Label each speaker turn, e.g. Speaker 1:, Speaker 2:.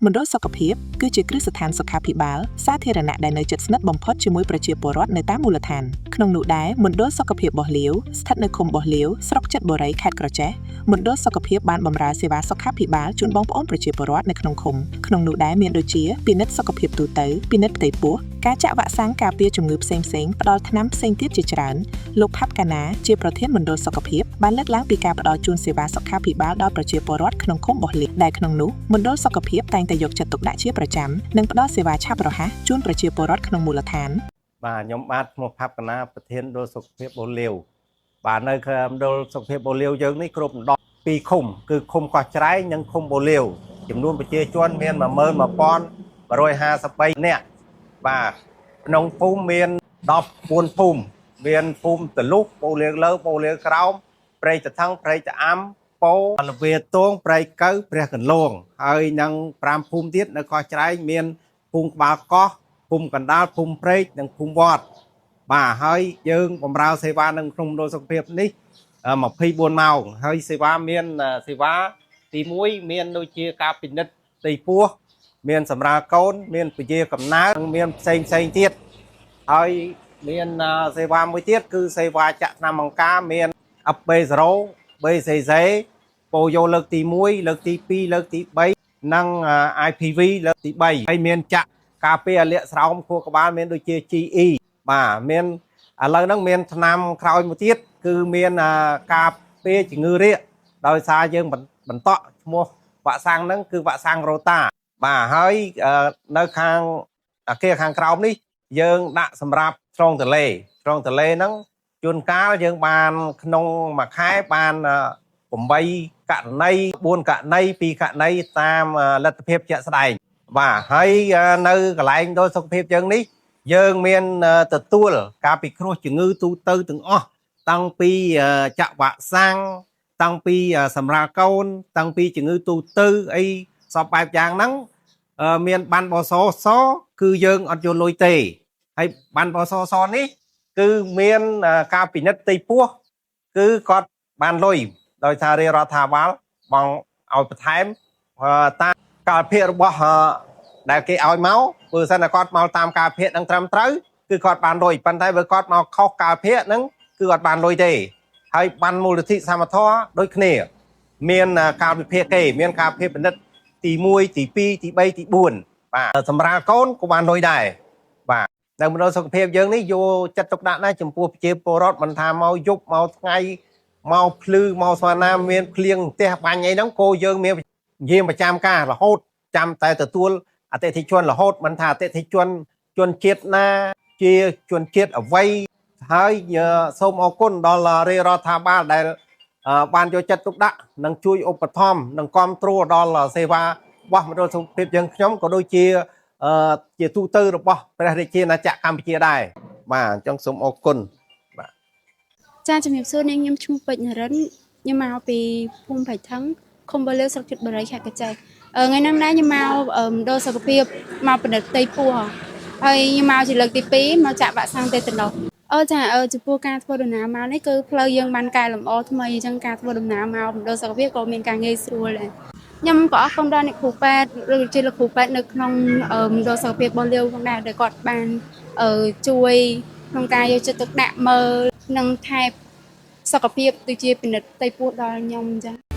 Speaker 1: មណ្ឌលសុខភាពគឺជាគ្រឹះស្ថានសុខាភិបាលសាធារណៈដែលនៅជិតស្និទ្ធបំផុតជាមួយប្រជាពលរដ្ឋនៅតាមមូលដ្ឋានក្នុងនោះដែរមណ្ឌលសុខភាពបោះលាវស្ថិតនៅឃុំបោះលាវស្រុកចិត្តបុរីខេត្តក្រចេះមណ្ឌលសុខភាពបានបម្រើសេវាសុខាភិបាលជូនបងប្អូនប្រជាពលរដ្ឋនៅក្នុងឃុំក្នុងនោះដែរមានដូចជាពិនិត្យសុខភាពទូទៅពិនិត្យផ្ទៃពោះការចាក់វ៉ាក់សាំងការពារជំងឺផ្សេងៗផ្ដល់ថ្នាំផ្សេងទៀតជាច្រើនលោកផាប់កាណាជាប្រធានមណ្ឌលសុខភាពបានលើកឡើងពីការផ្ដល់ជូនសេវាសុខាភិបាលដល់ប្រជាពលរដ្ឋក្នុងឃុំបោះលាវដែលក្នុងនោះមណ្ឌលសុខភាពតែងតែយកចិត្តទុកដាក់ជាប្រចាំនិងផ្ដល់សេវាឆាប់រហ័សជូនប្រជាពលរដ្ឋក្នុងមូលដ្ឋាន
Speaker 2: បាទខ្ញុំបាទឈ្មោះផាប់កណាប្រធានមណ្ឌលសុខភាពបូលាវបាទនៅមណ្ឌលសុខភាពបូលាវយើងនេះគ្រប់12ឃុំគឺឃុំកោះច្រែងនិងឃុំបូលាវចំនួនប្រជាជនមាន11153នាក់បាទក្នុងភូមិមាន14ភូមិមានភូមិតលុះបូលាវលើបូលាវក្រោមព្រៃតថឹងព្រៃតអាំពោលវាទងព្រៃកៅព្រះកន្លងហើយនឹង5ភូមិទៀតនៅកោះច្រែងមានភូមិក្បាលកោះភូមិកណ្ដាលភូមិព្រែកនិងភូមិវត្តបាទហើយយើងបម្រើសេវានៅក្នុងមណ្ឌលសុខភាពនេះ24ម៉ោងហើយសេវាមានសេវាទី1មានដូចជាការពិនិត្យផ្ទៃពោះមានសម្រាលកូនមានពជាកំណើតមានផ្សេងទៀតហើយមានសេវាមួយទៀតគឺសេវាចាក់ថ្នាំបង្ការមាន FB0 BCC ប៉ូយ៉ូលើកទី1លើកទី2លើកទី3និង IPV លើកទី3ហើយមានចាក់ការពារលាកស្រោមខួរក្បាលមានដូចជា GE បាទមានឥឡូវហ្នឹងមានថ្នាំក្រោយមួយទៀតគឺមានការពារជំងឺរាកដោយសារយើងបន្តឈ្មោះវ៉ាក់សាំងហ្នឹងគឺវ៉ាក់សាំងរ៉ូតាបាទហើយនៅខាងអាគារខាងក្រោមនេះយើងដាក់សម្រាប់ឆ្លងទន្លេហ្នឹងជួនកាលយើងបានក្នុងមួយខែបាន8ករណី4ករណី2ករណីតាមលទ្ធភាពជាក់ស្ដែងបាទហើយនៅកន្លែងមណ្ឌលសុខភាពយើងនេះយើងមានទទួលការពិគ្រោះជំងឺទូទៅទាំងអស់តាំងពីចាក់វ៉ាក់សាំងតាំងពីសម្រាលកូនតាំងពីជំងឺទូទៅអីសពបែបយ៉ាងហ្នឹងមានបានបសសគឺយើងអត់យកលុយទេហើយបានបសសនេះគឺមានការពិនិត្យផ្ទៃពោះគឺគាត់បានលុយដោយសាររាជរដ្ឋាភិបាលបងឲ្យបន្ថែមតាមកាលភាគរបស់ដែលគេឲ្យមកបើសិនតែគាត់មកតាមកាលភាគនឹងត្រឹមត្រូវគឺគាត់បានលុយប៉ុន្តែបើគាត់មកខុសកាលភាគហ្នឹងគឺអត់បានលុយទេហើយបានមូលនិធិសមត្ថៈដូចគ្នាមានកាលវិភាគគេមានការពិនិត្យទី1ទី2ទី3ទី4បាទសម្រាប់កូនក៏បានលុយដែរបាទនៅមណ្ឌលសុខភាពយើងនេះយកចិត្តទុកដាក់ណាស់ចំពោះប្រជាពលរដ្ឋមិនថាមកយប់មកថ្ងៃមកភ្លឺមកស្វាណាមានភ្លៀងផ្ទះបាញ់អីហ្នឹងក៏យើងមានយាមប្រចាំការរហូតចាំតែទទួលអតិថិជនរហូតមិនថាអតិថិជនជនជាតិណាជាជនជាតិអ្វីហើយសូមអរគុណដល់រាជរដ្ឋាភិបាលដែលបានយកចិត្តទុកដាក់និងជួយឧបត្ថម្ភនិងគាំទ្រដល់សេវារបស់មណ្ឌលសុខភាពយើងខ្ញុំក៏ដូចជាទូទៅរបស់ព្រះរាជាណាចក្រកម្ពុជាដែរបាទអញ្ចឹងសូមអរគុណបាទ
Speaker 3: ចាជំរាបសួរនាងខ្ញុំឈ្មោះពេជ្រនរិនខ្ញុំមកពីភូមិព្រៃថឹងឃុំបូលាវស្រុកចិត្តបរិយខេត្តកញ្ចេះថ្ងៃហ្នឹងដែរខ្ញុំមកមណ្ឌលសុខភាពមកពិនិត្យផ្ទៃពោះហើយខ្ញុំមកជាលើកទី2មកចាក់វ៉ាក់សាំងតេតាណូសចាចំពោះការធ្វើដំណើរមកនេះគឺផ្លូវយើងបានកែលម្អថ្មីអញ្ចឹងការធ្វើដំណើរមកមណ្ឌលសុខភាពក៏មានការងាយស្រួលដែរខ្ញុំក៏អរគុណដល់អ្នកគ្រូពេទ្យឬជាលោកគ្រូពេទ្យនៅក្នុងមណ្ឌលសុខភាពបោះលាវផងដែរដែលគាត់បានជួយក្នុងការយកចិត្តទុកដាក់មើលនិងថែសុខភាពដូចជាពិនិត្យផ្ទៃពោះដល់ខ្ញុំអញ្ចឹង